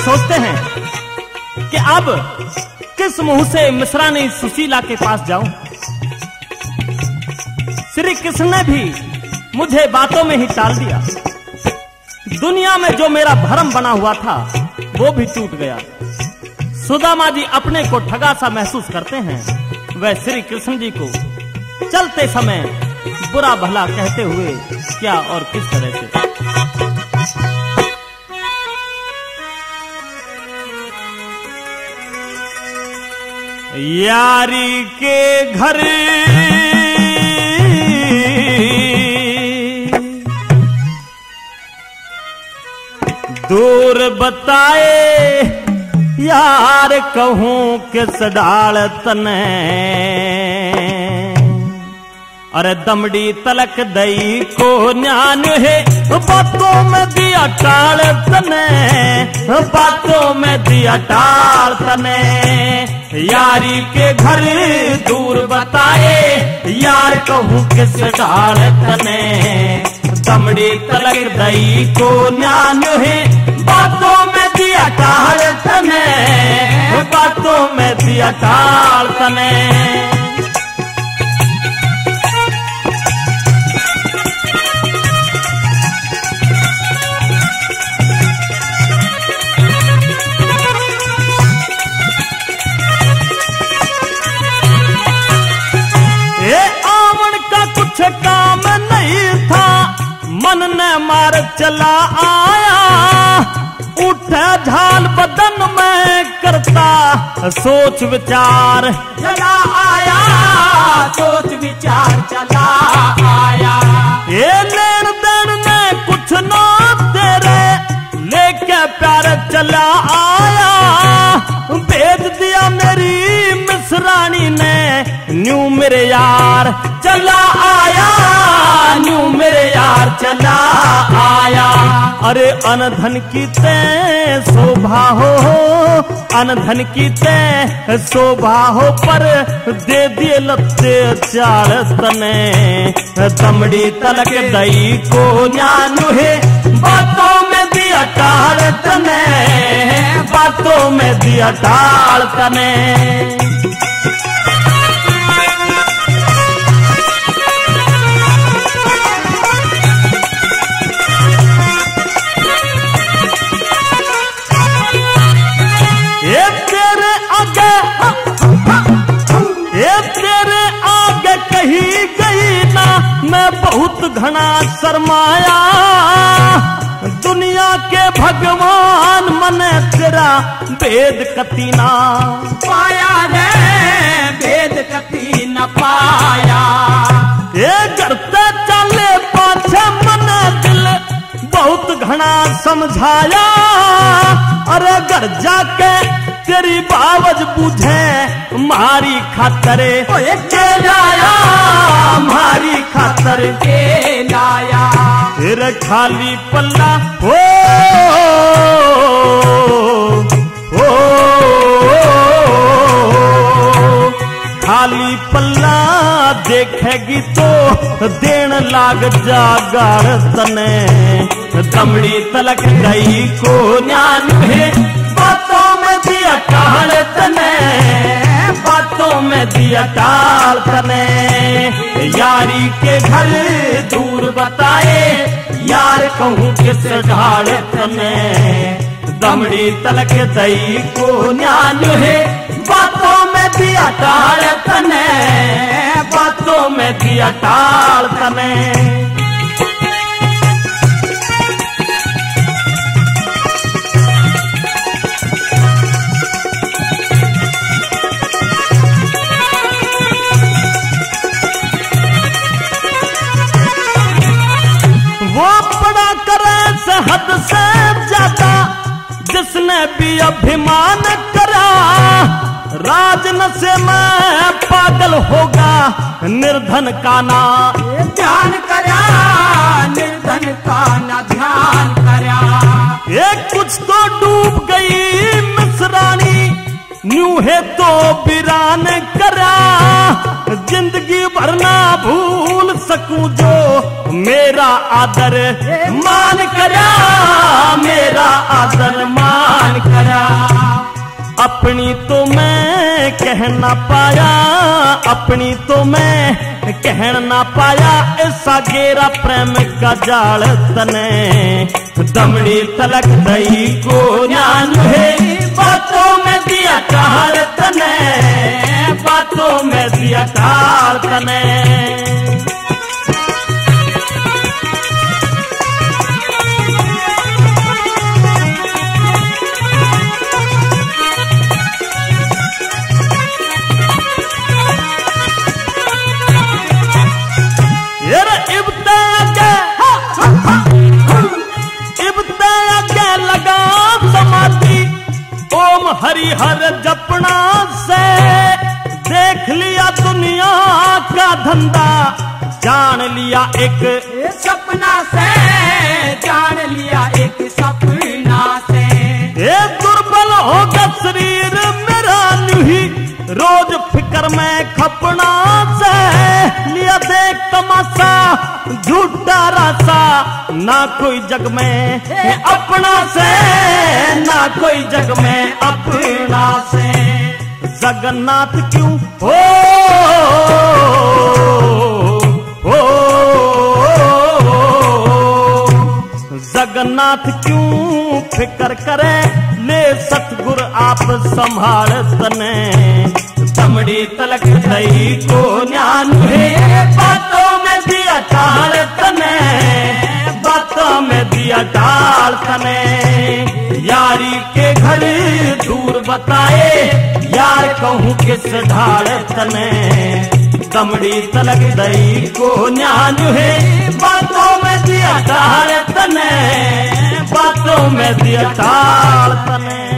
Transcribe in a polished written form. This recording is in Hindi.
सोचते हैं कि अब किस मुंह से मिश्रानी सुशीला के पास जाऊं। श्री कृष्ण ने भी मुझे बातों में ही टाल दिया। दुनिया में जो मेरा भरम बना हुआ था वो भी टूट गया। सुदामा जी अपने को ठगा सा महसूस करते हैं। वह श्री कृष्ण जी को चलते समय बुरा भला कहते हुए क्या और किस तरह से। यारी के घर दूर बताए यार कहूं किस डाल तने। अरे दमड़ी तलक दई को न्यान है बातों में दिया टाल तने, बातों में दिया टाल तने। यारी के घर दूर बताए यार कहूं किस डाल तने। दमड़ी तलक दई को न्यान है बातों में दिया टाल तने, बातों में दिया टाल तने। काम नहीं था मन ने मार चला आया। उठा झाल बदन में करता सोच विचार चला आया, सोच विचार चला आया। ये लेन देन में कुछ ना तेरे लेके प्यार चला आया। भेज दिया मेरी मिसरानी ने न्यू मेरे यार चला आया, न्यू मेरे यार चला आया। अरे अनधन की ते शोभा हो, अनधन की ते शोभा हो पर दे दिए लत्ते चार तने। दमड़ी तलक दई को न्यानु है बातों में दिया टाल तने, बातों में दिया टाल तने। कही गई ना मैं बहुत घना शर्माया। दुनिया के भगवान मने तेरा भेद कती ना पाया है, भेद कती न पाया। ये करते चले पाछे मने दिल बहुत घना समझाया। अरे घर जाके तेरी बावज बुझे मारी खातरे के लाया, मारी खातर के लाया। फिर खाली पल्ला हो खाली पल्ला देखेगी तो देन लाग जागार तने। दमड़ी तलक गई को न्यान है बातों में दिया टाल तने, बातों में दिया टाल तने। यारी के घर दूर बताए यार कहूं किस ढाल तने। दमड़ी तलक दई को न्यान है बातों में दिया टाल तने, बातों में दिया टाल तने। हद से ज्यादा जिसने भी अभिमान करा। राजन से मैं पागल होगा निर्धन का ना ध्यान करा, निर्धन का ना ध्यान करा। एक कुछ तो डूब गई मिसरानी न्यू है तो वीरान करा। जिंदगी भर ना भूल सकूं जो मेरा आदर मान करा, मेरा आदर मान करा। अपनी तो मैं कह ना पाया, अपनी तो मैं कह ना पाया, ऐसा गेरा प्रेम का जाल तने। दमड़ी तलक दई को ज्ञान है, बातों में दिया टाल तने, बातों में दिया टाल तने। हरिहर जपना से देख लिया दुनिया का धंधा, जान लिया एक सपना से, जान लिया एक सपना से। ये दुर्बल होगा शरीर मेरा न्यूही, रोज फिक्र में खपना से। लिया देख तमाशा झूठा रासा, ना कोई जग में अपना से, ना कोई जग में अपना से। जगन्नाथ क्यों हो जगन्नाथ क्यों फिक्र करे, ले सतगुर आप संभाल तने। दमड़ी तलक दई को ज्ञान है, बातों में दिया टाल तने, बातों में दिया टाल तने। यारी के घर दूर बताए, यार कहूँ किस ढाल तने। दमड़ी तलक दई को ज्ञान है, बातों में दिया टाल तने, बातों में दिया टाल तने।